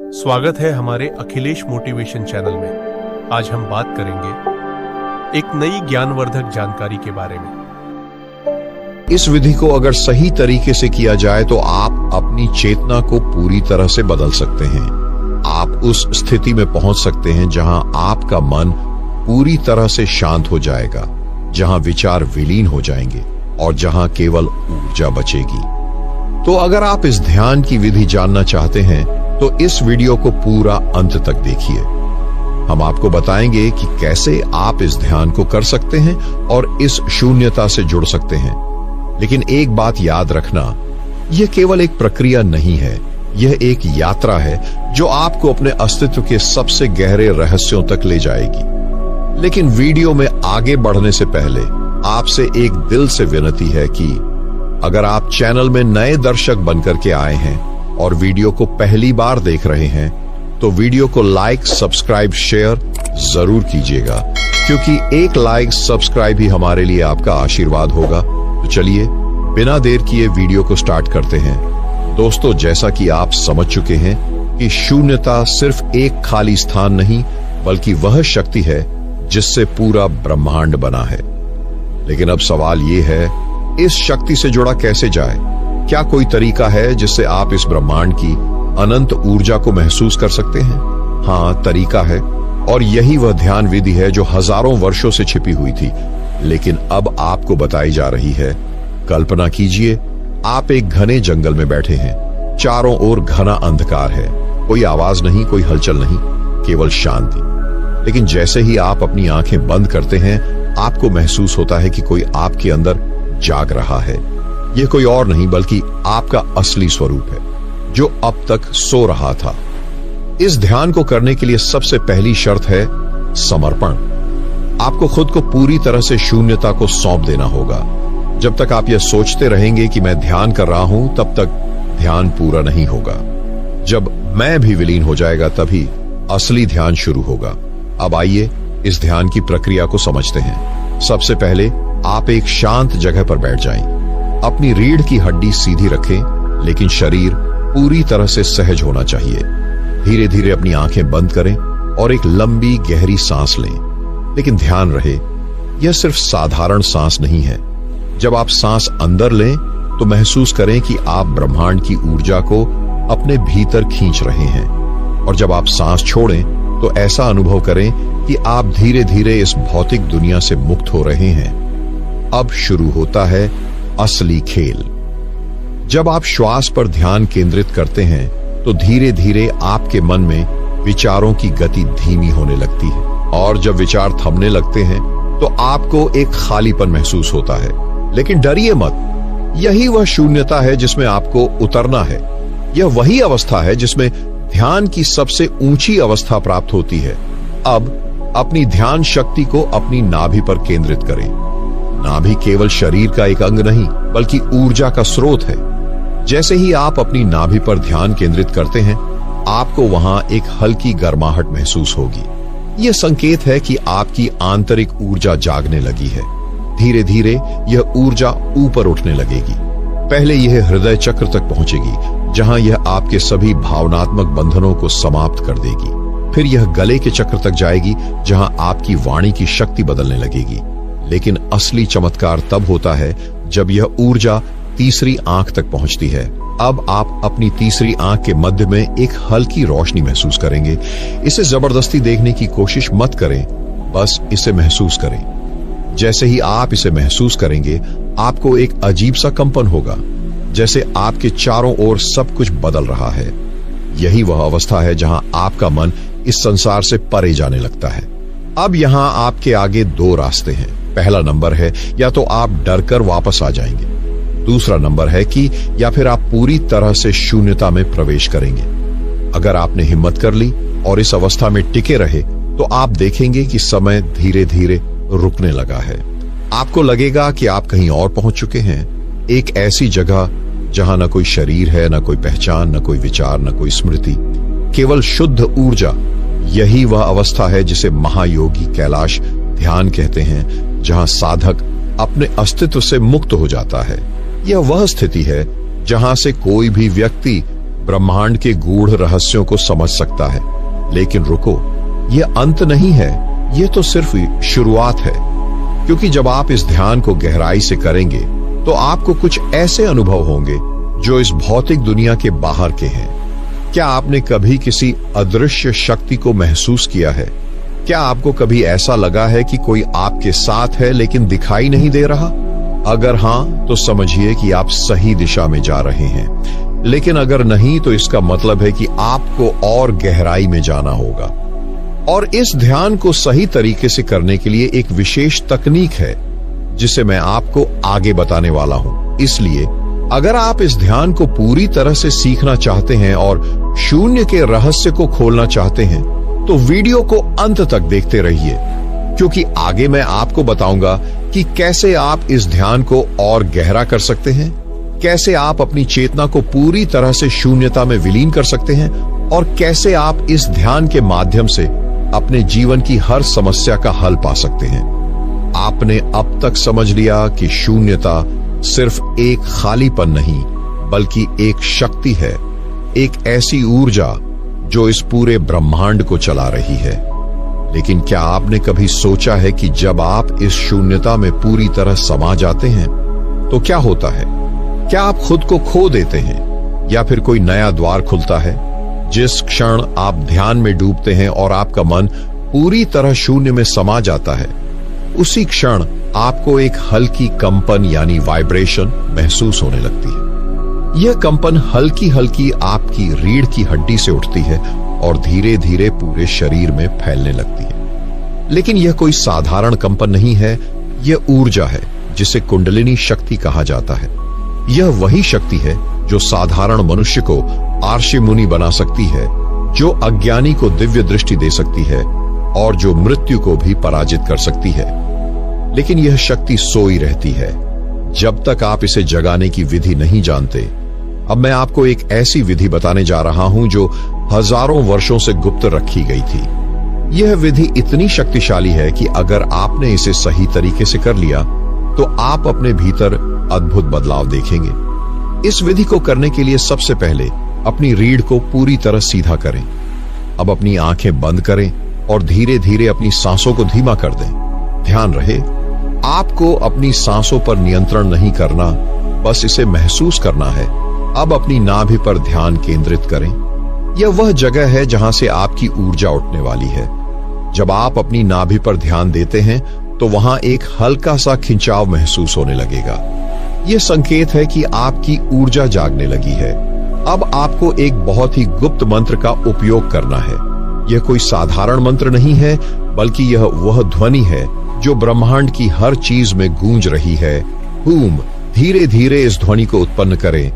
स्वागत है हमारे अखिलेश मोटिवेशन चैनल में। आज हम बात करेंगे एक नई ज्ञानवर्धक जानकारी के बारे में। इस विधि को अगर सही तरीके से किया जाए तो आप अपनी चेतना को पूरी तरह से बदल सकते हैं। आप उस स्थिति में पहुंच सकते हैं जहां आपका मन पूरी तरह से शांत हो जाएगा, जहां विचार विलीन हो जाएंगे और जहां केवल ऊर्जा बचेगी। तो अगर आप इस ध्यान की विधि जानना चाहते हैं तो इस वीडियो को पूरा अंत तक देखिए। हम आपको बताएंगे कि कैसे आप इस ध्यान को कर सकते हैं और इस शून्यता से जुड़ सकते हैं। लेकिन एक बात याद रखना, यह केवल एक प्रक्रिया नहीं है, यह एक यात्रा है जो आपको अपने अस्तित्व के सबसे गहरे रहस्यों तक ले जाएगी। लेकिन वीडियो में आगे बढ़ने से पहले आपसे एक दिल से विनती है कि अगर आप चैनल में नए दर्शक बनकर के आए हैं और वीडियो को पहली बार देख रहे हैं तो वीडियो को लाइक, सब्सक्राइब, शेयर जरूर कीजिएगा, क्योंकि एक लाइक, सब्सक्राइब ही हमारे लिए आपका आशीर्वाद होगा। तो चलिए बिना देर किए वीडियो को स्टार्ट करते हैं। दोस्तों, जैसा कि आप समझ चुके हैं कि शून्यता सिर्फ एक खाली स्थान नहीं बल्कि वह शक्ति है जिससे पूरा ब्रह्मांड बना है। लेकिन अब सवाल ये है, इस शक्ति से जुड़ा कैसे जाए? क्या कोई तरीका है जिससे आप इस ब्रह्मांड की अनंत ऊर्जा को महसूस कर सकते हैं? हाँ, तरीका है, और यही वह ध्यान विधि है जो हजारों वर्षों से छिपी हुई थी, लेकिन अब आपको बताई जा रही है। कल्पना कीजिए, आप एक घने जंगल में बैठे हैं। चारों ओर घना अंधकार है, कोई आवाज नहीं, कोई हलचल नहीं, केवल शांति। लेकिन जैसे ही आप अपनी आंखें बंद करते हैं, आपको महसूस होता है कि कोई आपके अंदर जाग रहा है। यह कोई और नहीं बल्कि आपका असली स्वरूप है, जो अब तक सो रहा था। इस ध्यान को करने के लिए सबसे पहली शर्त है समर्पण। आपको खुद को पूरी तरह से शून्यता को सौंप देना होगा। जब तक आप यह सोचते रहेंगे कि मैं ध्यान कर रहा हूं, तब तक ध्यान पूरा नहीं होगा। जब मैं भी विलीन हो जाएगा, तभी असली ध्यान शुरू होगा। अब आइए इस ध्यान की प्रक्रिया को समझते हैं। सबसे पहले आप एक शांत जगह पर बैठ जाएं। अपनी रीढ़ की हड्डी सीधी रखें, लेकिन शरीर पूरी तरह से सहज होना चाहिए। धीरे धीरे अपनी आंखें बंद करें और एक लंबी गहरी सांस लें। लेकिन ध्यान रहे, यह सिर्फ साधारण सांस नहीं है। जब आप सांस अंदर लें तो महसूस करें कि आप ब्रह्मांड की ऊर्जा को अपने भीतर खींच रहे हैं, और जब आप सांस छोड़ें तो ऐसा अनुभव करें कि आप धीरे धीरे इस भौतिक दुनिया से मुक्त हो रहे हैं। अब शुरू होता है असली खेल। जब आप श्वास पर ध्यान केंद्रित करते हैं तो धीरे धीरे आपके मन में विचारों की गति धीमी होने लगती है, और जब विचार थमने लगते हैं तो आपको एक खालीपन महसूस होता है। लेकिन डरिए मत, यही वह शून्यता है जिसमें आपको उतरना है। यह वही अवस्था है जिसमें ध्यान की सबसे ऊंची अवस्था प्राप्त होती है। अब अपनी ध्यान शक्ति को अपनी नाभि पर केंद्रित करें। नाभि केवल शरीर का एक अंग नहीं बल्कि ऊर्जा का स्रोत है। जैसे ही आप अपनी नाभि पर ध्यान केंद्रित करते हैं, आपको वहां एक हल्की गर्माहट महसूस होगी। यह संकेत है कि आपकी आंतरिक ऊर्जा जागने लगी है। धीरे धीरे यह ऊर्जा ऊपर उठने लगेगी। पहले यह हृदय चक्र तक पहुंचेगी, जहां यह आपके सभी भावनात्मक बंधनों को समाप्त कर देगी। फिर यह गले के चक्र तक जाएगी, जहां आपकी वाणी की शक्ति बदलने लगेगी। लेकिन असली चमत्कार तब होता है जब यह ऊर्जा तीसरी आंख तक पहुंचती है। अब आप अपनी तीसरी आंख के मध्य में एक हल्की रोशनी महसूस करेंगे। इसे जबरदस्ती देखने की कोशिश मत करें, बस इसे महसूस करें। जैसे ही आप इसे महसूस करेंगे, आपको एक अजीब सा कंपन होगा, जैसे आपके चारों ओर सब कुछ बदल रहा है। यही वह अवस्था है जहां आपका मन इस संसार से परे जाने लगता है। अब यहां आपके आगे दो रास्ते हैं। पहला नंबर है, या तो आप डरकर वापस आ जाएंगे। दूसरा नंबर है कि या फिर आप पूरी तरह से शून्यता में प्रवेश करेंगे। अगर आपने हिम्मत कर ली और इस अवस्था में टिके रहे तो आप देखेंगे कि समय धीरे धीरे रुकने लगा है। आपको लगेगा कि आप कहीं और पहुंच चुके हैं, एक ऐसी जगह जहां न कोई शरीर है, न कोई पहचान, न कोई विचार, न कोई स्मृति, केवल शुद्ध ऊर्जा। यही वह अवस्था है जिसे महायोगी कैलाश ध्यान कहते हैं, जहां साधक अपने अस्तित्व से मुक्त हो जाता है। यह वह स्थिति है जहां से कोई भी व्यक्ति ब्रह्मांड के गूढ़ रहस्यों को समझ सकता है। लेकिन रुको, यह अंत नहीं है, यह तो सिर्फ शुरुआत है। क्योंकि जब आप इस ध्यान को गहराई से करेंगे तो आपको कुछ ऐसे अनुभव होंगे जो इस भौतिक दुनिया के बाहर के हैं। क्या आपने कभी किसी अदृश्य शक्ति को महसूस किया है? क्या आपको कभी ऐसा लगा है कि कोई आपके साथ है लेकिन दिखाई नहीं दे रहा? अगर हां, तो समझिए कि आप सही दिशा में जा रहे हैं। लेकिन अगर नहीं, तो इसका मतलब है कि आपको और गहराई में जाना होगा। और इस ध्यान को सही तरीके से करने के लिए एक विशेष तकनीक है जिसे मैं आपको आगे बताने वाला हूं। इसलिए अगर आप इस ध्यान को पूरी तरह से सीखना चाहते हैं और शून्य के रहस्य को खोलना चाहते हैं, तो वीडियो को अंत तक देखते रहिए, क्योंकि आगे मैं आपको बताऊंगा कि कैसे आप इस ध्यान को और गहरा कर सकते हैं, कैसे आप अपनी चेतना को पूरी तरह से शून्यता में विलीन कर सकते हैं, और कैसे आप इस ध्यान के माध्यम से अपने जीवन की हर समस्या का हल पा सकते हैं। आपने अब तक समझ लिया कि शून्यता सिर्फ एक खालीपन नहीं, बल्कि एक शक्ति है, एक ऐसी ऊर्जा जो इस पूरे ब्रह्मांड को चला रही है। लेकिन क्या आपने कभी सोचा है कि जब आप इस शून्यता में पूरी तरह समा जाते हैं तो क्या होता है? क्या आप खुद को खो देते हैं या फिर कोई नया द्वार खुलता है? जिस क्षण आप ध्यान में डूबते हैं और आपका मन पूरी तरह शून्य में समा जाता है, उसी क्षण आपको एक हल्की कंपन यानी वाइब्रेशन महसूस होने लगती है। यह कंपन हल्की हल्की आपकी रीढ़ की हड्डी से उठती है और धीरे धीरे पूरे शरीर में फैलने लगती है। लेकिन यह कोई साधारण कंपन नहीं है, यह ऊर्जा है जिसे कुंडलिनी शक्ति कहा जाता है। यह वही शक्ति है जो साधारण मनुष्य को आर्षि मुनि बना सकती है, जो अज्ञानी को दिव्य दृष्टि दे सकती है और जो मृत्यु को भी पराजित कर सकती है। लेकिन यह शक्ति सोई रहती है जब तक आप इसे जगाने की विधि नहीं जानते। अब मैं आपको एक ऐसी विधि बताने जा रहा हूं जो हजारों वर्षों से गुप्त रखी गई थी। यह विधि इतनी शक्तिशाली है कि अगर आपने इसे सही तरीके से कर लिया तो आप अपने भीतर अद्भुत बदलाव देखेंगे। इस विधि को करने के लिए सबसे पहले अपनी रीढ़ को पूरी तरह सीधा करें। अब अपनी आंखें बंद करें और धीरे धीरे अपनी सांसों को धीमा कर दें। ध्यान रहे, आपको अपनी सांसों पर नियंत्रण नहीं करना, बस इसे महसूस करना है। अब अपनी नाभि पर ध्यान केंद्रित करें। यह वह जगह है जहां से आपकी ऊर्जा उठने वाली है। जब आप अपनी नाभि पर ध्यान देते हैं तो वहां एक हल्का सा खिंचाव महसूस होने लगेगा। यह संकेत है कि आपकी ऊर्जा जागने लगी है। अब आपको एक बहुत ही गुप्त मंत्र का उपयोग करना है। यह कोई साधारण मंत्र नहीं है, बल्कि यह वह ध्वनि है जो ब्रह्मांड की हर चीज में गूंज रही है। हूम। धीरे धीरे इस ध्वनि को उत्पन्न करें,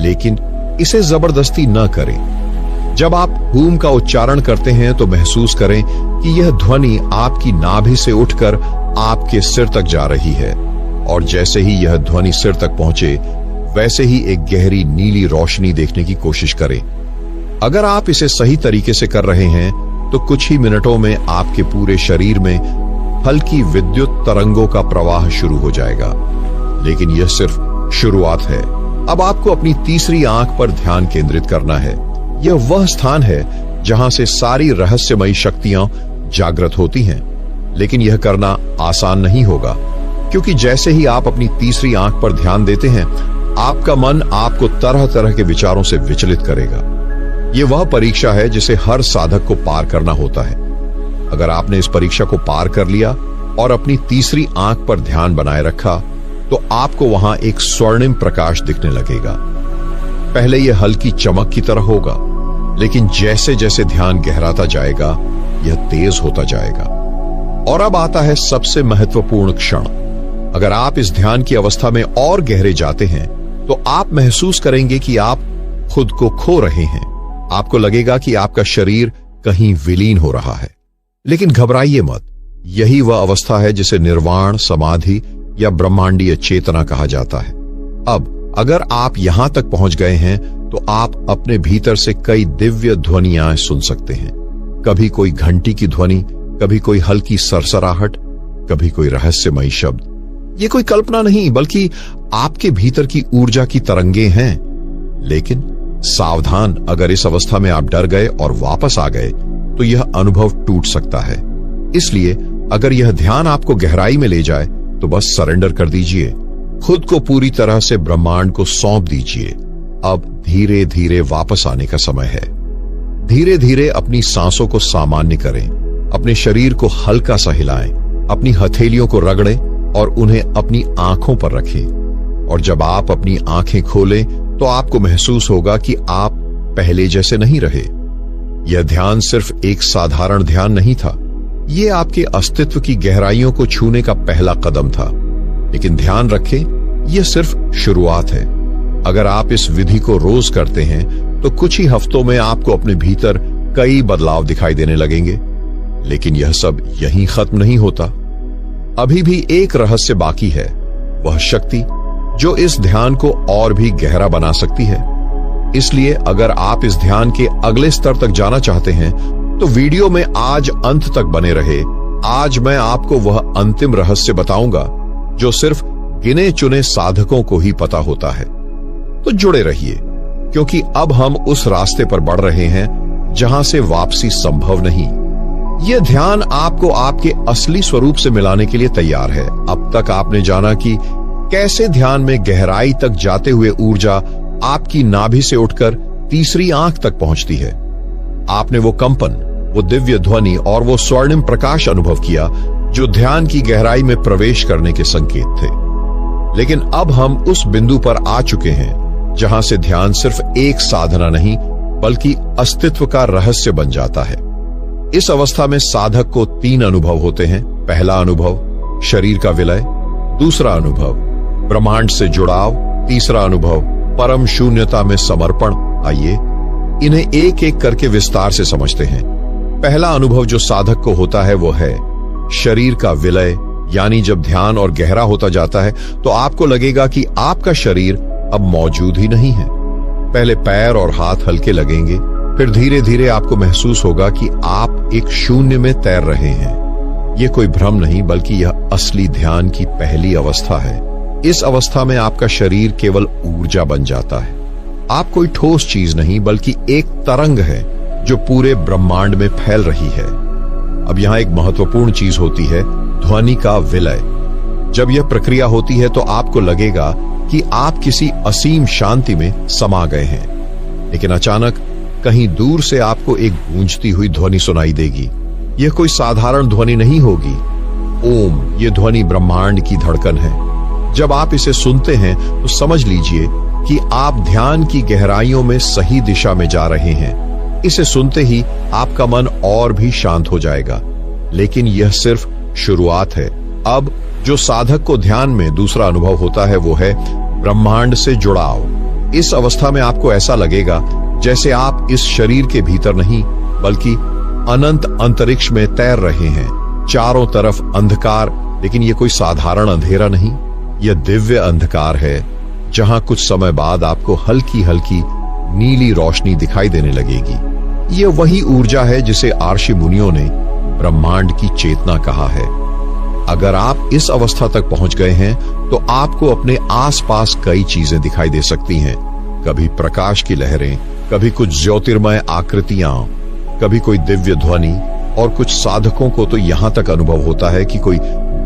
लेकिन इसे जबरदस्ती न करें। जब आप हूम का उच्चारण करते हैं तो महसूस करें कि यह ध्वनि आपकी नाभि से उठकर आपके सिर तक जा रही है, और जैसे ही यह ध्वनि सिर तक पहुंचे, वैसे ही एक गहरी नीली रोशनी देखने की कोशिश करें। अगर आप इसे सही तरीके से कर रहे हैं तो कुछ ही मिनटों में आपके पूरे शरीर में हल्की विद्युत तरंगों का प्रवाह शुरू हो जाएगा। लेकिन यह सिर्फ शुरुआत है। अब आपको अपनी तीसरी आंख पर ध्यान केंद्रित करना है। यह वह स्थान है जहां से सारी रहस्यमयी शक्तियां जागृत होती हैं। लेकिन यह करना आसान नहीं होगा, क्योंकि जैसे ही आप अपनी तीसरी आंख पर ध्यान देते हैं, आपका मन आपको तरह तरह के विचारों से विचलित करेगा। यह वह परीक्षा है जिसे हर साधक को पार करना होता है। अगर आपने इस परीक्षा को पार कर लिया और अपनी तीसरी आंख पर ध्यान बनाए रखा, तो आपको वहां एक स्वर्णिम प्रकाश दिखने लगेगा। पहले यह हल्की चमक की तरह होगा, लेकिन जैसे जैसे ध्यान गहराता जाएगा, यह तेज होता जाएगा। और अब आता है सबसे महत्वपूर्ण क्षण। अगर आप इस ध्यान की अवस्था में और गहरे जाते हैं, तो आप महसूस करेंगे कि आप खुद को खो रहे हैं। आपको लगेगा कि आपका शरीर कहीं विलीन हो रहा है। लेकिन घबराइए मत, यही वह अवस्था है जिसे निर्वाण, समाधि या ब्रह्मांडीय चेतना कहा जाता है। अब अगर आप यहां तक पहुंच गए हैं, तो आप अपने भीतर से कई दिव्य ध्वनियां सुन सकते हैं। कभी कोई घंटी की ध्वनि, कभी कोई हल्की सरसराहट, कभी कोई रहस्यमयी शब्द। ये कोई कल्पना नहीं, बल्कि आपके भीतर की ऊर्जा की तरंगे हैं। लेकिन सावधान, अगर इस अवस्था में आप डर गए और वापस आ गए तो यह अनुभव टूट सकता है। इसलिए अगर यह ध्यान आपको गहराई में ले जाए तो बस सरेंडर कर दीजिए, खुद को पूरी तरह से ब्रह्मांड को सौंप दीजिए। अब धीरे धीरे वापस आने का समय है। धीरे धीरे अपनी सांसों को सामान्य करें, अपने शरीर को हल्का सा हिलाएं, अपनी हथेलियों को रगड़ें और उन्हें अपनी आंखों पर रखें। और जब आप अपनी आंखें खोलें तो आपको महसूस होगा कि आप पहले जैसे नहीं रहे। यह ध्यान सिर्फ एक साधारण ध्यान नहीं था, यह आपके अस्तित्व की गहराइयों को छूने का पहला कदम था। लेकिन ध्यान रखें, यह सिर्फ शुरुआत है। अगर आप इस विधि को रोज करते हैं तो कुछ ही हफ्तों में आपको अपने भीतर कई बदलाव दिखाई देने लगेंगे। लेकिन यह सब यहीं खत्म नहीं होता। अभी भी एक रहस्य बाकी है, वह शक्ति जो इस ध्यान को और भी गहरा बना सकती है। इसलिए अगर आप इस ध्यान के अगले स्तर तक जाना चाहते हैं तो वीडियो में आज अंत तक बने रहे। आज मैं आपको वह अंतिम रहस्य बताऊंगा जो सिर्फ गिने चुने साधकों को ही पता होता है। तो जुड़े रहिए, क्योंकि अब हम उस रास्ते पर बढ़ रहे हैं जहां से वापसी संभव नहीं। यह ध्यान आपको आपके असली स्वरूप से मिलाने के लिए तैयार है। अब तक आपने जाना कि कैसे ध्यान में गहराई तक जाते हुए ऊर्जा आपकी नाभि से उठकर तीसरी आंख तक पहुंचती है। आपने वो कंपन, वो दिव्य ध्वनि और वो स्वर्णिम प्रकाश अनुभव किया जो ध्यान की गहराई में प्रवेश करने के संकेत थे। लेकिन अब हम उस बिंदु पर आ चुके हैं जहां से ध्यान सिर्फ एक साधना नहीं बल्कि अस्तित्व का रहस्य बन जाता है। इस अवस्था में साधक को 3 अनुभव होते हैं। पहला अनुभव शरीर का विलय, दूसरा अनुभव ब्रह्मांड से जुड़ाव, तीसरा अनुभव परम शून्यता में समर्पण। आइए इन्हें एक एक करके विस्तार से समझते हैं। पहला अनुभव जो साधक को होता है वो है शरीर का विलय, यानी जब ध्यान और गहरा होता जाता है तो आपको लगेगा कि आपका शरीर अब मौजूद ही नहीं है। पहले पैर और हाथ हल्के लगेंगे, फिर धीरे धीरे आपको महसूस होगा कि आप एक शून्य में तैर रहे हैं। यह कोई भ्रम नहीं बल्कि यह असली ध्यान की पहली अवस्था है। इस अवस्था में आपका शरीर केवल ऊर्जा बन जाता है। आप कोई ठोस चीज नहीं बल्कि एक तरंग है जो पूरे ब्रह्मांड में फैल रही है। अब यहां एक महत्वपूर्ण चीज होती है, ध्वनि का विलय। जब यह प्रक्रिया होती है तो आपको लगेगा कि आप किसी असीम शांति में समा गए हैं। लेकिन अचानक कहीं दूर से आपको एक गूंजती हुई ध्वनि सुनाई देगी। यह कोई साधारण ध्वनि नहीं होगी। ओम, यह ध्वनि ब्रह्मांड की धड़कन है। जब आप इसे सुनते हैं तो समझ लीजिए कि आप ध्यान की गहराइयों में सही दिशा में जा रहे हैं। इसे सुनते ही आपका मन और भी शांत हो जाएगा। लेकिन यह सिर्फ शुरुआत है। अब जो साधक को ध्यान में दूसरा अनुभव होता है वो है ब्रह्मांड से जुड़ाव। इस अवस्था में आपको ऐसा लगेगा जैसे आप इस शरीर के भीतर नहीं बल्कि अनंत अंतरिक्ष में तैर रहे हैं। चारों तरफ अंधकार, लेकिन यह कोई साधारण अंधेरा नहीं, यह दिव्य अंधकार है जहां कुछ समय बाद आपको हल्की हल्की नीली रोशनी दिखाई देने लगेगी। यह वही ऊर्जा है जिसे आर्षि मुनियों ने ब्रह्मांड की चेतना कहा है। अगर आप इस अवस्था तक पहुंच गए हैं तो आपको अपने आसपास कई चीजें दिखाई दे सकती हैं। कभी प्रकाश की लहरें, कभी कुछ ज्योतिर्मय आकृतियां, कभी कोई दिव्य ध्वनि, और कुछ साधकों को तो यहां तक अनुभव होता है कि कोई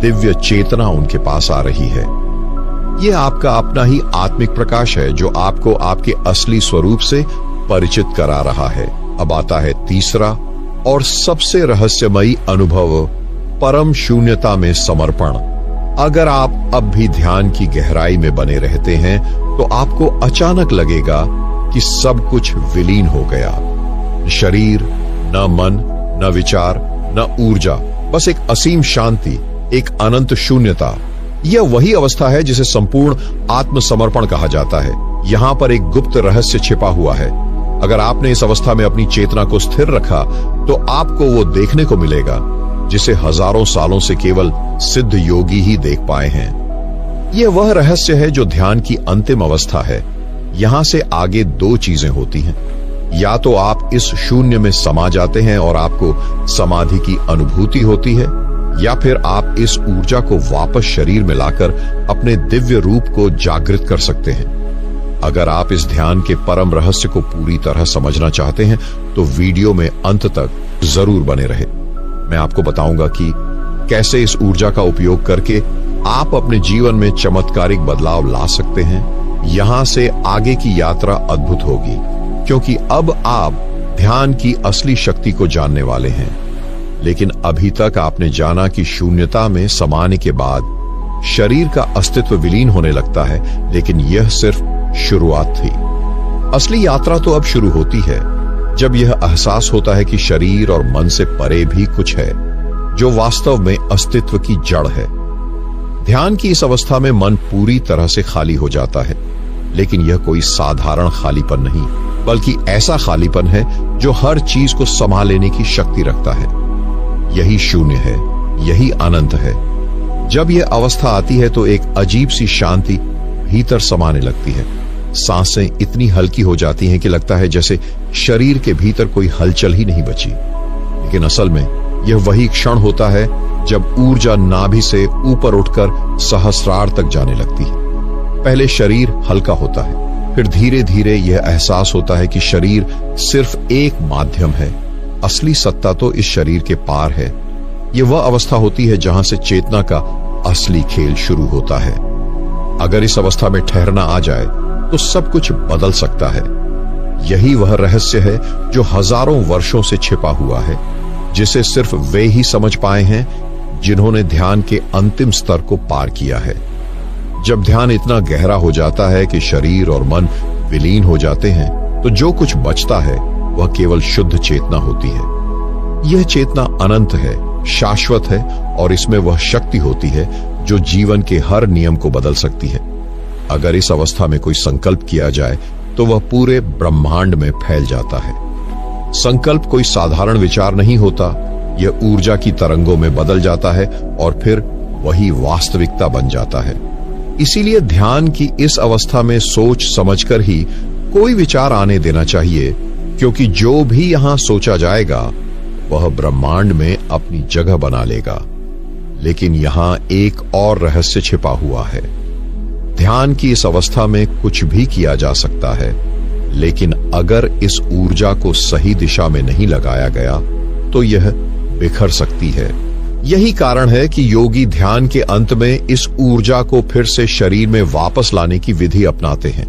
दिव्य चेतना उनके पास आ रही है। यह आपका अपना ही आत्मिक प्रकाश है जो आपको आपके असली स्वरूप से परिचित करा रहा है। अब आता है तीसरा और सबसे रहस्यमयी अनुभव, परम शून्यता में समर्पण। अगर आप अब भी ध्यान की गहराई में बने रहते हैं तो आपको अचानक लगेगा कि सब कुछ विलीन हो गया। शरीर, न मन, न विचार, न ऊर्जा, बस एक असीम शांति, एक अनंत शून्यता। यह वही अवस्था है जिसे संपूर्ण आत्मसमर्पण कहा जाता है। यहां पर एक गुप्त रहस्य छिपा हुआ है। अगर आपने इस अवस्था में अपनी चेतना को स्थिर रखा तो आपको वो देखने को मिलेगा जिसे हजारों सालों से केवल सिद्ध योगी ही देख पाए हैं। यह वह रहस्य है जो ध्यान की अंतिम अवस्था है। यहां से आगे 2 चीजें होती हैं। या तो आप इस शून्य में समा जाते हैं और आपको समाधि की अनुभूति होती है, या फिर आप इस ऊर्जा को वापस शरीर में लाकर अपने दिव्य रूप को जागृत कर सकते हैं। अगर आप इस ध्यान के परम रहस्य को पूरी तरह समझना चाहते हैं तो वीडियो में अंत तक जरूर बने रहे। मैं आपको बताऊंगा कि कैसे इस ऊर्जा का उपयोग करके आप अपने जीवन में चमत्कारिक बदलाव ला सकते हैं। यहां से आगे की यात्रा अद्भुत होगी, क्योंकि अब आप ध्यान की असली शक्ति को जानने वाले हैं। लेकिन अभी तक आपने जाना कि शून्यता में समाने के बाद शरीर का अस्तित्व विलीन होने लगता है, लेकिन यह सिर्फ शुरुआत थी। असली यात्रा तो अब शुरू होती है, जब यह एहसास होता है कि शरीर और मन से परे भी कुछ है जो वास्तव में अस्तित्व की जड़ है। ध्यान की इस अवस्था में मन पूरी तरह से खाली हो जाता है, लेकिन यह कोई साधारण खालीपन नहीं, बल्कि ऐसा खालीपन है जो हर चीज को संभाल लेने की शक्ति रखता है। यही शून्य है, यही अनंत है। जब यह अवस्था आती है तो एक अजीब सी शांति भीतर समाने लगती है। सांसें इतनी हल्की हो जाती हैं कि लगता है जैसे शरीर के भीतर कोई हलचल ही नहीं बची। लेकिन असल में यह वही क्षण होता है जब ऊर्जा नाभि से ऊपर उठकर सहस्रार तक जाने लगती है। पहले शरीर हल्का होता है, फिर धीरे धीरे यह एहसास होता है कि शरीर सिर्फ एक माध्यम है, असली सत्ता तो इस शरीर के पार है। यह वह अवस्था होती है जहां से चेतना का असली खेल शुरू होता है। अगर इस अवस्था में ठहरना आ जाए तो सब कुछ बदल सकता है। यही वह रहस्य है जो हजारों वर्षों से छिपा हुआ है, जिसे सिर्फ वे ही समझ पाए हैं जिन्होंने ध्यान के अंतिम स्तर को पार किया है। जब ध्यान इतना गहरा हो जाता है कि शरीर और मन विलीन हो जाते हैं, तो जो कुछ बचता है वह केवल शुद्ध चेतना होती है। यह चेतना अनंत है, शाश्वत है, और इसमें वह शक्ति होती है जो जीवन के हर नियम को बदल सकती है। अगर इस अवस्था में कोई संकल्प किया जाए तो वह पूरे ब्रह्मांड में फैल जाता है। संकल्प कोई साधारण विचार नहीं होता, यह ऊर्जा की तरंगों में बदल जाता है और फिर वही वास्तविकता बन जाता है। इसीलिए ध्यान की इस अवस्था में सोच समझकर ही कोई विचार आने देना चाहिए, क्योंकि जो भी यहां सोचा जाएगा वह ब्रह्मांड में अपनी जगह बना लेगा। लेकिन यहां एक और रहस्य छिपा हुआ है। ध्यान की इस अवस्था में कुछ भी किया जा सकता है, लेकिन अगर इस ऊर्जा को सही दिशा में नहीं लगाया गया तो यह बिखर सकती है। यही कारण है कि योगी ध्यान के अंत में इस ऊर्जा को फिर से शरीर में वापस लाने की विधि अपनाते हैं।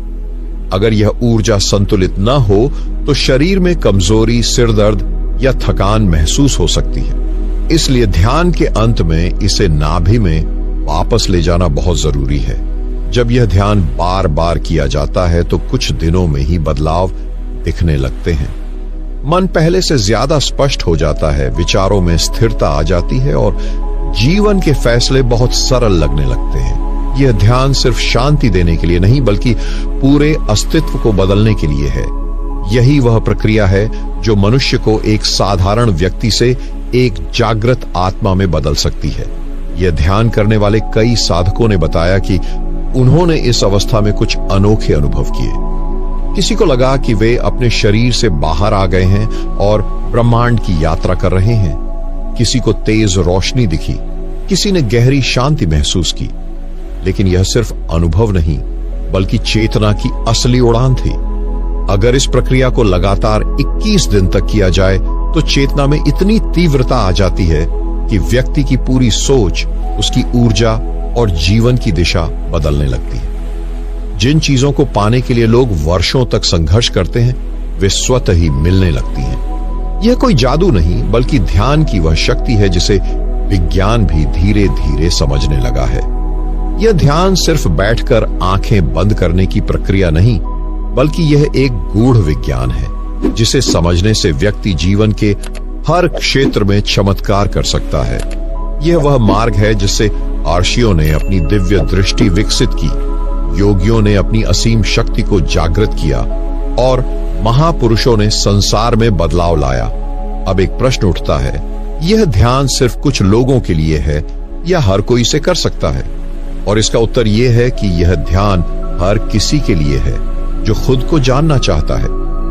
अगर यह ऊर्जा संतुलित न हो तो शरीर में कमजोरी, सिरदर्द या थकान महसूस हो सकती है। इसलिए ध्यान के अंत में इसे नाभि में वापस ले जाना बहुत जरूरी है। जब यह ध्यान बार बार किया जाता है तो कुछ दिनों में ही बदलाव दिखने लगते हैं। मन पहले से ज्यादा स्पष्ट हो जाता है, विचारों में स्थिरता आ जाती है और जीवन के फैसले बहुत सरल लगने लगते हैं। यह ध्यान सिर्फ शांति देने के लिए नहीं, बल्कि पूरे अस्तित्व को बदलने के लिए है। यही वह प्रक्रिया है जो मनुष्य को एक साधारण व्यक्ति से एक जागृत आत्मा में बदल सकती है। यह ध्यान करने वाले कई साधकों ने बताया कि उन्होंने इस अवस्था में कुछ अनोखे अनुभव किए। किसी को लगा कि वे अपने शरीर से बाहर आ गए हैं और ब्रह्मांड की यात्रा कर रहे हैं। किसी को तेज रोशनी दिखी, किसी ने गहरी शांति महसूस की। लेकिन यह सिर्फ अनुभव नहीं, बल्कि चेतना की असली उड़ान थी। अगर इस प्रक्रिया को लगातार 21 दिन तक किया जाए तो चेतना में इतनी तीव्रता आ जाती है कि व्यक्ति की पूरी सोच, उसकी ऊर्जा और जीवन की दिशा बदलने लगती है। जिन चीजों को पाने के लिए लोग वर्षों तक संघर्ष करते हैं, वे स्वतः ही मिलने लगती हैं। यह कोई जादू नहीं, बल्कि ध्यान की वह शक्ति है जिसे विज्ञान भी धीरे धीरे समझने लगा है। यह ध्यान सिर्फ बैठकर आंखें बंद करने की प्रक्रिया नहीं, बल्कि यह एक गूढ़ विज्ञान है जिसे समझने से व्यक्ति जीवन के हर क्षेत्र में चमत्कार कर सकता है। यह वह मार्ग है जिससे अर्षियों ने अपनी दिव्य दृष्टि विकसित की, योगियों ने अपनी असीम शक्ति को जागृत किया और महापुरुषों ने संसार में बदलाव लाया। अब एक प्रश्न उठता है, यह ध्यान सिर्फ कुछ लोगों के लिए है या हर कोई इसे कर सकता है? और इसका उत्तर यह है कि यह ध्यान हर किसी के लिए है जो खुद को जानना चाहता है,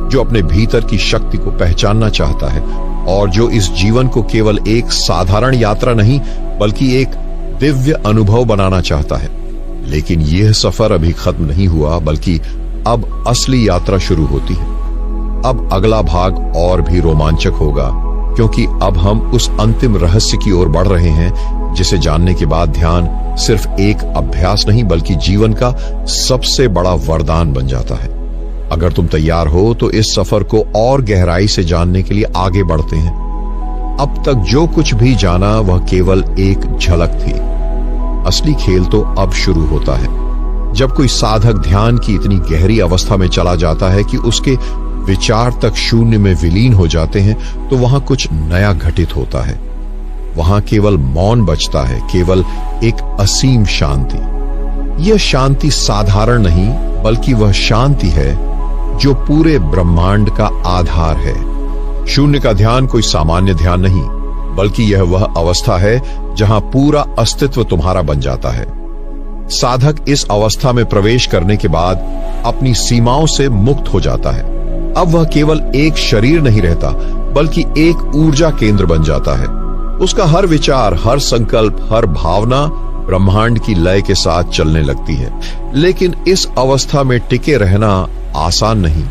जो अपने भीतर की शक्ति को पहचानना चाहता है और जो इस जीवन को केवल एक साधारण यात्रा नहीं बल्कि एक दिव्य अनुभव बनाना चाहता है। लेकिन यह सफर अभी खत्म नहीं हुआ, बल्कि अब असली यात्रा शुरू होती है। अब अगला भाग और भी रोमांचक होगा, क्योंकि अब हम उस अंतिम रहस्य की ओर बढ़ रहे हैं जिसे जानने के बाद ध्यान सिर्फ एक अभ्यास नहीं बल्कि जीवन का सबसे बड़ा वरदान बन जाता है। अगर तुम तैयार हो तो इस सफर को और गहराई से जानने के लिए आगे बढ़ते हैं। अब तक जो कुछ भी जाना वह केवल एक झलक थी। असली खेल तो अब शुरू होता है, जब कोई साधक ध्यान की इतनी गहरी अवस्था में चला जाता है कि उसके विचार तक शून्य में विलीन हो जाते हैं, तो वहां कुछ नया घटित होता है। वहां केवल मौन बचता है, केवल एक असीम शांति। यह शांति साधारण नहीं बल्कि वह शांति है जो पूरे ब्रह्मांड का आधार है। शून्य का ध्यान कोई सामान्य ध्यान नहीं, बल्कि यह वह अवस्था है जहां पूरा अस्तित्व तुम्हारा बन जाता है। साधक इस अवस्था में प्रवेश करने के बाद अपनी सीमाओं से मुक्त हो जाता है। अब वह केवल एक शरीर नहीं रहता, बल्कि एक ऊर्जा केंद्र बन जाता है। उसका हर विचार, हर संकल्प, हर भावना ब्रह्मांड की लय के साथ चलने लगती है। लेकिन इस अवस्था में टिके रहना आसान नहीं।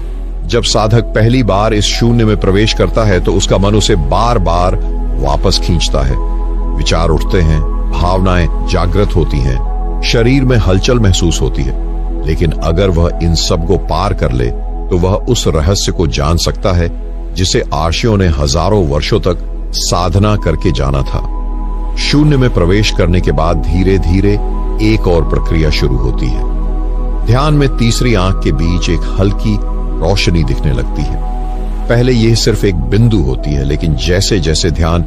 जब साधक पहली बार इस शून्य में प्रवेश करता है तो उसका मन उसे बार बार वापस खींचता है। विचार उठते हैं, भावनाएं जागृत होती हैं, शरीर में हलचल महसूस होती है। लेकिन अगर वह इन सब को पार कर ले तो वह उस रहस्य को जान सकता है जिसे आर्षियों ने हजारों वर्षों तक साधना करके जाना था। शून्य में प्रवेश करने के बाद धीरे धीरे एक और प्रक्रिया शुरू होती है। ध्यान में तीसरी आंख के बीच एक हल्की रोशनी दिखने लगती है। पहले यह सिर्फ एक बिंदु होती है, लेकिन जैसे जैसे ध्यान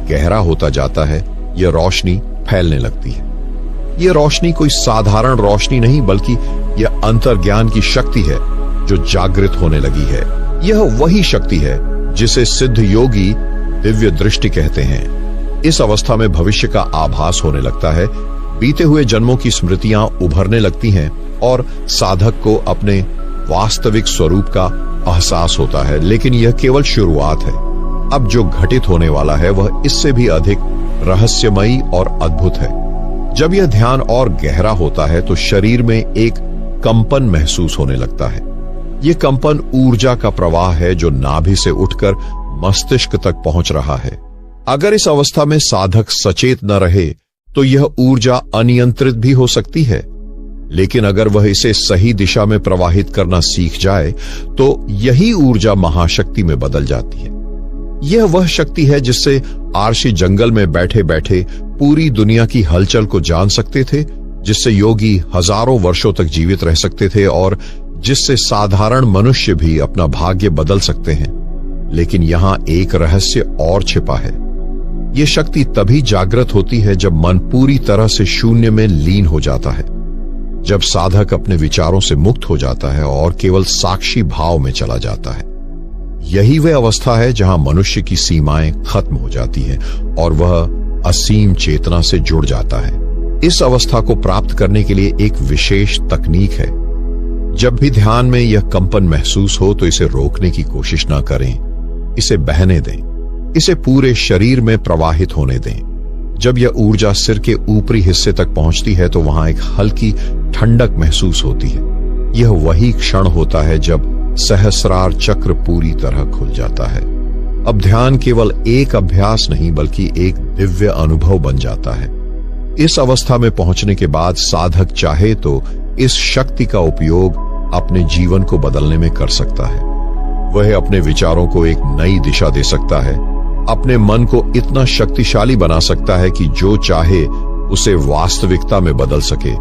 गहरा होता जाता है यह रोशनी फैलने लगती है। यह रोशनी कोई साधारण रोशनी नहीं बल्कि यह अंतर्ज्ञान की शक्ति है जो जागृत होने लगी है। यह वही शक्ति है जिसे सिद्ध योगी दिव्य दृष्टि कहते हैं। इस अवस्था में भविष्य का आभास होने लगता है, बीते हुए जन्मों की स्मृतियां उभरने लगती हैं और साधक को अपने वास्तविक स्वरूप का एहसास होता है। लेकिन यह केवल शुरुआत है। अब जो घटित होने वाला है वह इससे भी अधिक रहस्यमयी और अद्भुत है। जब यह ध्यान और गहरा होता है तो शरीर में एक कंपन महसूस होने लगता है। यह कंपन ऊर्जा का प्रवाह है जो नाभि से उठकर मस्तिष्क तक पहुंच रहा है। अगर इस अवस्था में साधक सचेत न रहे तो यह ऊर्जा अनियंत्रित भी हो सकती है। लेकिन अगर वह इसे सही दिशा में प्रवाहित करना सीख जाए तो यही ऊर्जा महाशक्ति में बदल जाती है। यह वह शक्ति है जिससे आर्षि जंगल में बैठे बैठे पूरी दुनिया की हलचल को जान सकते थे, जिससे योगी हजारों वर्षों तक जीवित रह सकते थे और जिससे साधारण मनुष्य भी अपना भाग्य बदल सकते हैं। लेकिन यहां एक रहस्य और छिपा है। यह शक्ति तभी जागृत होती है जब मन पूरी तरह से शून्य में लीन हो जाता है, जब साधक अपने विचारों से मुक्त हो जाता है और केवल साक्षी भाव में चला जाता है। यही वह अवस्था है जहां मनुष्य की सीमाएं खत्म हो जाती हैं और वह असीम चेतना से जुड़ जाता है। इस अवस्था को प्राप्त करने के लिए एक विशेष तकनीक है। जब भी ध्यान में यह कंपन महसूस हो तो इसे रोकने की कोशिश ना करें, इसे बहने दें, इसे पूरे शरीर में प्रवाहित होने दें। जब यह ऊर्जा सिर के ऊपरी हिस्से तक पहुंचती है तो वहां एक हल्की ठंडक महसूस होती है। यह वही क्षण होता है जब सहस्रार चक्र पूरी तरह खुल जाता है। अब ध्यान केवल एक अभ्यास नहीं बल्कि एक दिव्य अनुभव बन जाता है। इस अवस्था में पहुंचने के बाद साधक चाहे तो इस शक्ति का उपयोग अपने जीवन को बदलने में कर सकता है। वह अपने विचारों को एक नई दिशा दे सकता है, अपने मन को इतना शक्तिशाली बना सकता है कि जो चाहे उसे वास्तविकता में बदल सके।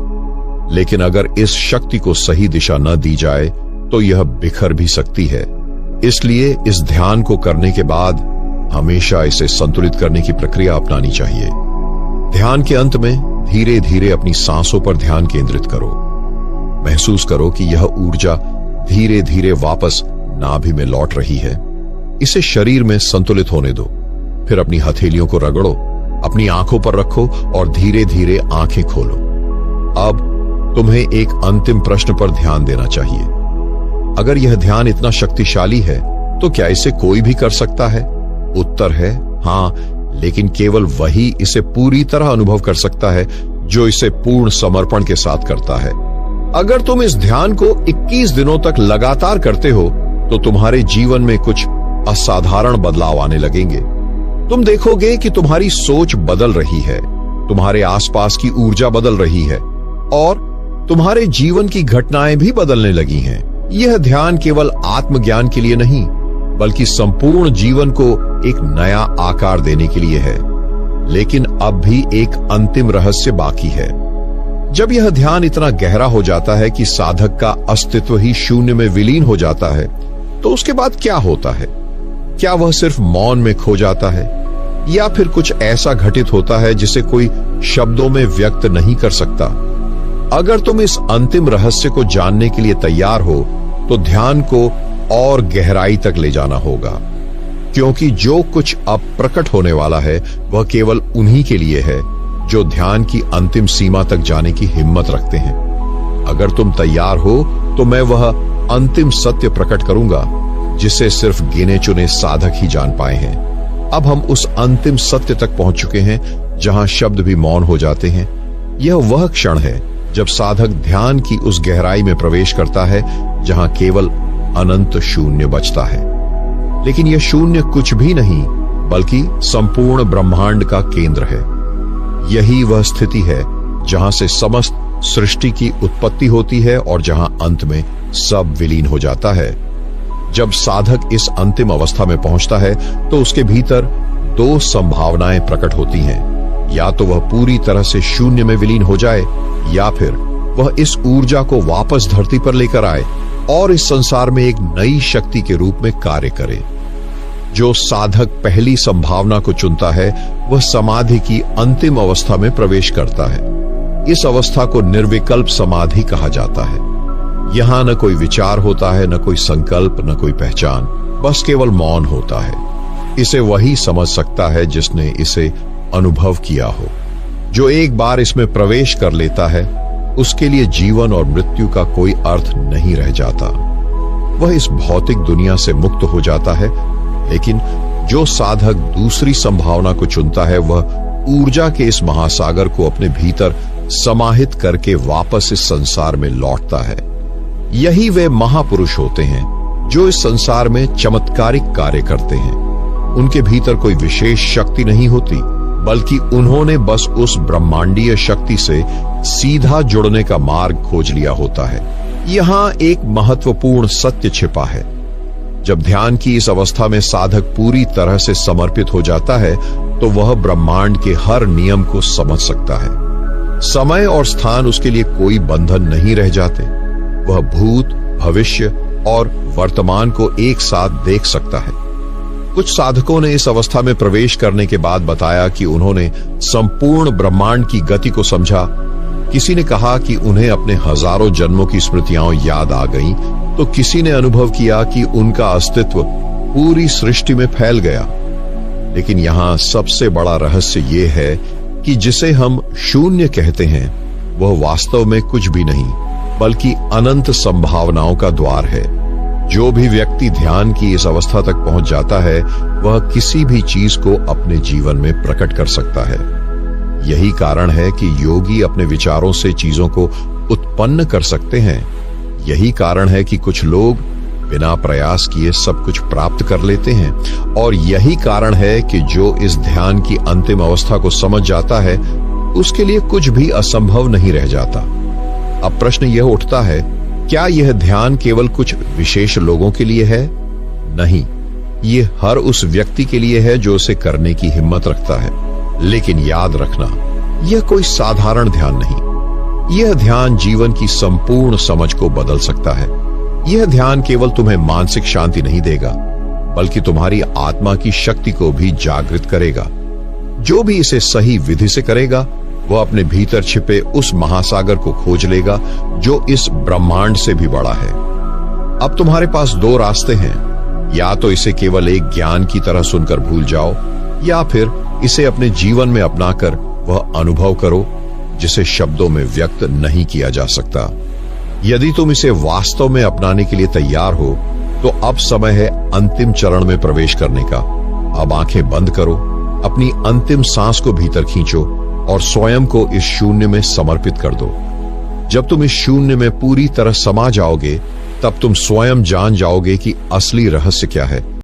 लेकिन अगर इस शक्ति को सही दिशा न दी जाए तो यह बिखर भी सकती है। इसलिए इस ध्यान को करने के बाद हमेशा इसे संतुलित करने की प्रक्रिया अपनानी चाहिए। ध्यान के अंत में धीरे धीरे अपनी सांसों पर ध्यान केंद्रित करो। महसूस करो कि यह ऊर्जा धीरे धीरे वापस नाभि में लौट रही है। इसे शरीर में संतुलित होने दो। फिर अपनी हथेलियों को रगड़ो, अपनी आंखों पर रखो और धीरे धीरे आंखें खोलो। अब तुम्हें एक अंतिम प्रश्न पर ध्यान देना चाहिए। अगर यह ध्यान इतना शक्तिशाली है तो क्या इसे कोई भी कर सकता है? उत्तर है हां, लेकिन केवल वही इसे पूरी तरह अनुभव कर सकता है जो इसे पूर्ण समर्पण के साथ करता है। अगर तुम इस ध्यान को 21 दिनों तक लगातार करते हो तो तुम्हारे जीवन में कुछ असाधारण बदलाव आने लगेंगे। तुम देखोगे कि तुम्हारी सोच बदल रही है, तुम्हारे आसपास की ऊर्जा बदल रही है और तुम्हारे जीवन की घटनाएं भी बदलने लगी हैं। यह ध्यान केवल आत्मज्ञान के लिए नहीं, बल्कि संपूर्ण जीवन को एक नया आकार देने के लिए है। लेकिन अब भी एक अंतिम रहस्य बाकी है। जब यह ध्यान इतना गहरा हो जाता है कि साधक का अस्तित्व ही शून्य में विलीन हो जाता है, तो उसके बाद क्या होता है? क्या वह सिर्फ मौन में खो जाता है या फिर कुछ ऐसा घटित होता है जिसे कोई शब्दों में व्यक्त नहीं कर सकता? अगर तुम इस अंतिम रहस्य को जानने के लिए तैयार हो तो ध्यान को और गहराई तक ले जाना होगा, क्योंकि जो कुछ अब प्रकट होने वाला है वह केवल उन्हीं के लिए है जो ध्यान की अंतिम सीमा तक जाने की हिम्मत रखते हैं। अगर तुम तैयार हो तो मैं वह अंतिम सत्य प्रकट करूंगा जिसे सिर्फ गिने चुने साधक ही जान पाए हैं। अब हम उस अंतिम सत्य तक पहुंच चुके हैं जहां शब्द भी मौन हो जाते हैं। यह वह क्षण है जब साधक ध्यान की उस गहराई में प्रवेश करता है जहां केवल अनंत शून्य बचता है। लेकिन यह शून्य कुछ भी नहीं बल्कि संपूर्ण ब्रह्मांड का केंद्र है। यही वह स्थिति है जहां से समस्त सृष्टि की उत्पत्ति होती है और जहां अंत में सब विलीन हो जाता है। जब साधक इस अंतिम अवस्था में पहुंचता है तो उसके भीतर दो संभावनाएं प्रकट होती हैं। या तो वह पूरी तरह से शून्य में विलीन हो जाए या फिर वह इस ऊर्जा को वापस धरती पर लेकर आए और इस संसार में एक नई शक्ति के रूप में कार्य करे। जो साधक पहली संभावना को चुनता है वह समाधि की अंतिम अवस्था में प्रवेश करता है। इस अवस्था को निर्विकल्प समाधि कहा जाता है। यहां न कोई विचार होता है, न कोई संकल्प, न कोई पहचान, बस केवल मौन होता है। इसे वही समझ सकता है जिसने इसे अनुभव किया हो। जो एक बार इसमें प्रवेश कर लेता है उसके लिए जीवन और मृत्यु का कोई अर्थ नहीं रह जाता। वह इस भौतिक दुनिया से मुक्त हो जाता है। लेकिन जो साधक दूसरी संभावना को चुनता है वह ऊर्जा के इस महासागर को अपने भीतर समाहित करके वापस इस संसार में लौटता है। यही वे महापुरुष होते हैं जो इस संसार में चमत्कारिक कार्य करते हैं। उनके भीतर कोई विशेष शक्ति नहीं होती, बल्कि उन्होंने बस उस ब्रह्मांडीय शक्ति से सीधा जुड़ने का मार्ग खोज लिया होता है। यहां एक महत्वपूर्ण सत्य छिपा है। जब ध्यान की इस अवस्था में साधक पूरी तरह से समर्पित हो जाता है तो वह ब्रह्मांड के हर नियम को समझ सकता है। समय और स्थान उसके लिए कोई बंधन नहीं रह जाते। वह भूत, भविष्य और वर्तमान को एक साथ देख सकता है। कुछ साधकों ने इस अवस्था में प्रवेश करने के बाद बताया कि उन्होंने संपूर्ण ब्रह्मांड की गति को समझा। किसी ने कहा कि उन्हें अपने हजारों जन्मों की स्मृतियां याद आ गईं, तो किसी ने अनुभव किया कि उनका अस्तित्व पूरी सृष्टि में फैल गया। लेकिन यहां सबसे बड़ा रहस्य यह है कि जिसे हम शून्य कहते हैं वह वास्तव में कुछ भी नहीं बल्कि अनंत संभावनाओं का द्वार है। जो भी व्यक्ति ध्यान की इस अवस्था तक पहुंच जाता है वह किसी भी चीज को अपने जीवन में प्रकट कर सकता है। यही कारण है कि योगी अपने विचारों से चीजों को उत्पन्न कर सकते हैं। यही कारण है कि कुछ लोग बिना प्रयास किए सब कुछ प्राप्त कर लेते हैं। और यही कारण है कि जो इस ध्यान की अंतिम अवस्था को समझ जाता है उसके लिए कुछ भी असंभव नहीं रह जाता। अब प्रश्न यह उठता है, क्या यह ध्यान केवल कुछ विशेष लोगों के लिए है? नहीं, ये हर उस व्यक्ति के लिए है जो उसे करने की हिम्मत रखता है। लेकिन याद रखना, यह कोई साधारण ध्यान नहीं। यह ध्यान जीवन की संपूर्ण समझ को बदल सकता है। यह ध्यान केवल तुम्हें मानसिक शांति नहीं देगा, बल्कि तुम्हारी आत्मा की शक्ति को भी जागृत करेगा। जो भी इसे सही विधि से करेगा वह अपने भीतर छिपे उस महासागर को खोज लेगा जो इस ब्रह्मांड से भी बड़ा है। अब तुम्हारे पास दो रास्ते हैं, या तो इसे केवल एक ज्ञान की तरह सुनकर भूल जाओ, या फिर इसे अपने जीवन में अपनाकर वह अनुभव करो जिसे शब्दों में व्यक्त नहीं किया जा सकता। यदि तुम इसे वास्तव में अपनाने के लिए तैयार हो तो अब समय है अंतिम चरण में प्रवेश करने का। अब आंखें बंद करो, अपनी अंतिम सांस को भीतर खींचो और स्वयं को इस शून्य में समर्पित कर दो। जब तुम इस शून्य में पूरी तरह समा जाओगे, तब तुम स्वयं जान जाओगे कि असली रहस्य क्या है।